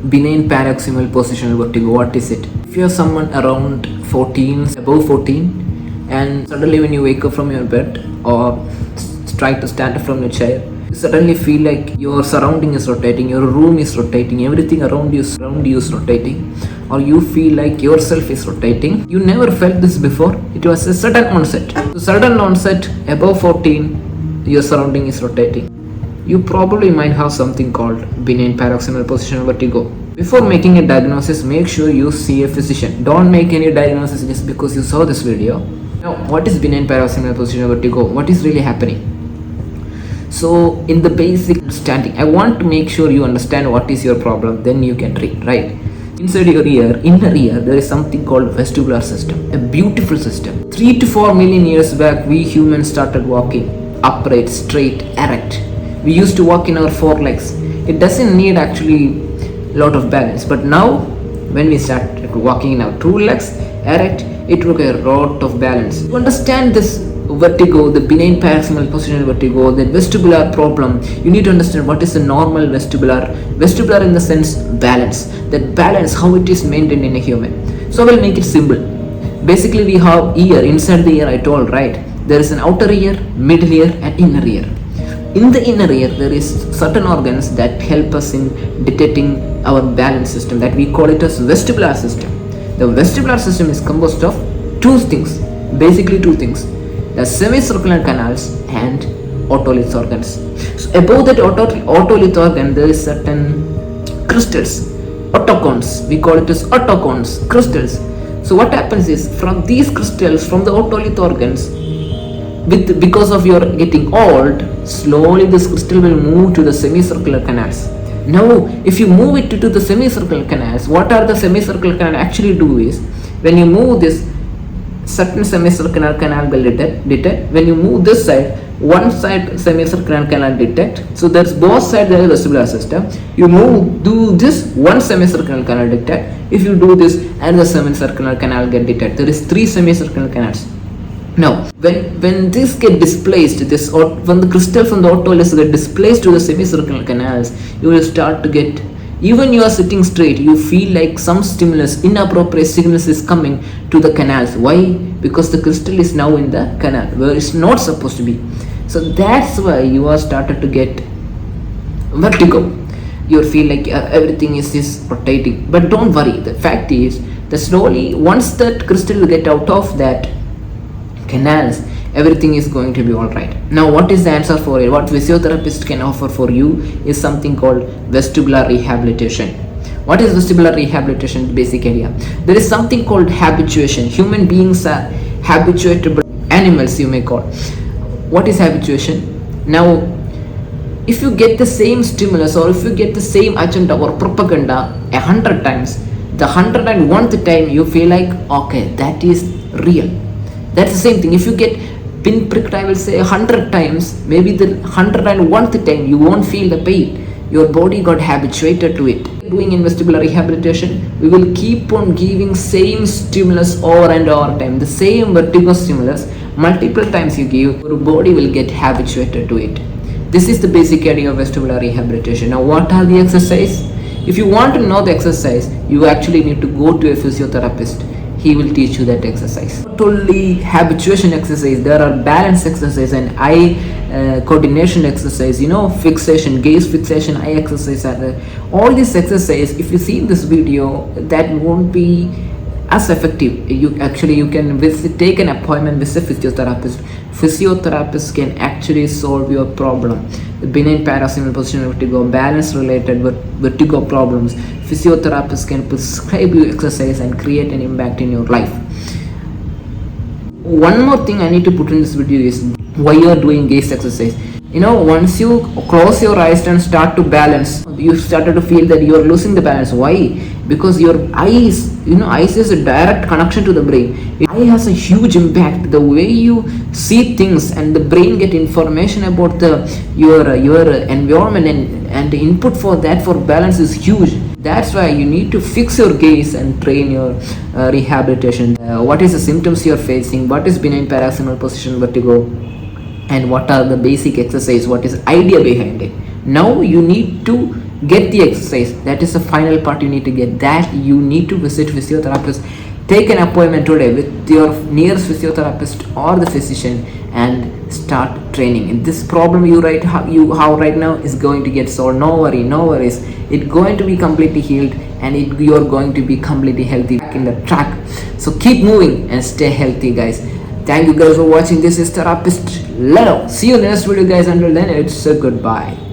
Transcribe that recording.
Benign paroxysmal positional vertigo. What is it? If you're someone around 14, above 14, and suddenly when you wake up from your bed or try to stand up from your chair, you suddenly feel like your surrounding is rotating, your room is rotating, everything around you is rotating, or you feel like yourself is rotating. You never felt this before. It was a sudden onset. So sudden onset, above 14, your surrounding is rotating. You probably might have something called benign paroxysmal positional vertigo. Before making a diagnosis, make sure you see a physician. Don't make any diagnosis just because you saw this video. Now, what is benign paroxysmal positional vertigo? What is really happening? So, in the basic understanding, I want to make sure you understand what is your problem, then you can treat, right? Inside your ear, inner ear, there is something called vestibular system, a beautiful system. 3 to 4 million years back, we humans started walking upright, straight, erect. We used to walk in our 4 legs. It doesn't need actually a lot of balance, but now when we started walking in our 2 legs, erect, it took a lot of balance. To understand this vertigo, the benign paroxysmal positional vertigo, the vestibular problem, you need to understand what is the normal vestibular in the sense balance, that balance, how it is maintained in a human. So I will make it simple. Basically we have ear, inside the ear I told, right? There is an outer ear, middle ear and inner ear. In the inner ear there is certain organs that help us in detecting our balance system, that we call it as vestibular system. The vestibular system is composed of 2 things, basically 2 things. The semicircular canals and otolith organs. So above that otolith organ there is certain crystals, otocones. We call it as otocones, crystals. So what happens is, from these crystals, from the otolith organs, because of your getting old, slowly this crystal will move to the semicircular canals. Now, if you move it to the semicircular canals, what are the semicircular canals actually do is, when you move this, certain semicircular canal will detect. When you move this side, one side semicircular canal detect. So there's both sides there is vestibular system. You do this, one semicircular canal detect. If you do this, another semicircular canal get detect. There is 3 semicircular canals. Now, when this get displaced, when the crystal from the otoliths get displaced to the semicircular canals, you will start to get, even you are sitting straight, you feel like some stimulus, inappropriate stimulus is coming to the canals. Why? Because the crystal is now in the canal where it's not supposed to be. So that's why you are started to get vertigo. You feel like everything is rotating. But don't worry. The fact is that slowly, once that crystal will get out of that canals, everything is going to be all right. Now, what is the answer for it? What physiotherapist can offer for you is something called vestibular rehabilitation. What is vestibular rehabilitation? Basic idea. There is something called habituation. Human beings are habituated animals, you may call. What is habituation? Now, if you get the same stimulus, or if you get the same agenda or propaganda 100 times, the 101th time you feel like, okay, that is real. That's the same thing. If you get pin pricked, I will say 100 times, maybe the 101th time you won't feel the pain. Your body got habituated to it. Doing in vestibular rehabilitation, we will keep on giving same stimulus over and over time. The same vertigo stimulus, multiple times you give, your body will get habituated to it. This is the basic idea of vestibular rehabilitation. Now, what are the exercises? If you want to know the exercise, you actually need to go to a physiotherapist. He will teach you that exercise. Not only habituation exercise, there are balance exercise and eye coordination exercise, fixation, gaze fixation, eye exercise. All these exercise, if you see this video, that won't be as effective. You can take an appointment with a physiotherapist. Physiotherapist can actually solve your problem. The benign paroxysmal positional vertigo, balance related vertigo problems, physiotherapist can prescribe you exercise and create an impact in your life. One more thing I need to put in this video is why you are doing gaze exercise. Once you close your eyes and start to balance, you started to feel that you are losing the balance. Why? Because your eyes, eyes is a direct connection to the brain. Eye has a huge impact. The way you see things and the brain get information about your environment and the input for that for balance is huge. That's why you need to fix your gaze and train your rehabilitation. What is the symptoms you are facing? What is benign paroxysmal positional vertigo? And what are the basic exercise? What is idea behind it? Now you need to Get the exercise. That is the final part you need to get. That you need to visit physiotherapist. Take an appointment today with your nearest physiotherapist or the physician and start training. And this problem you right now is going to get solved. No worries. It's going to be completely healed, and you are going to be completely healthy back in the track. So keep moving and stay healthy, guys. Thank you guys for watching. This is Therapist Leno. See you in the next video, guys. Until then, it's a goodbye.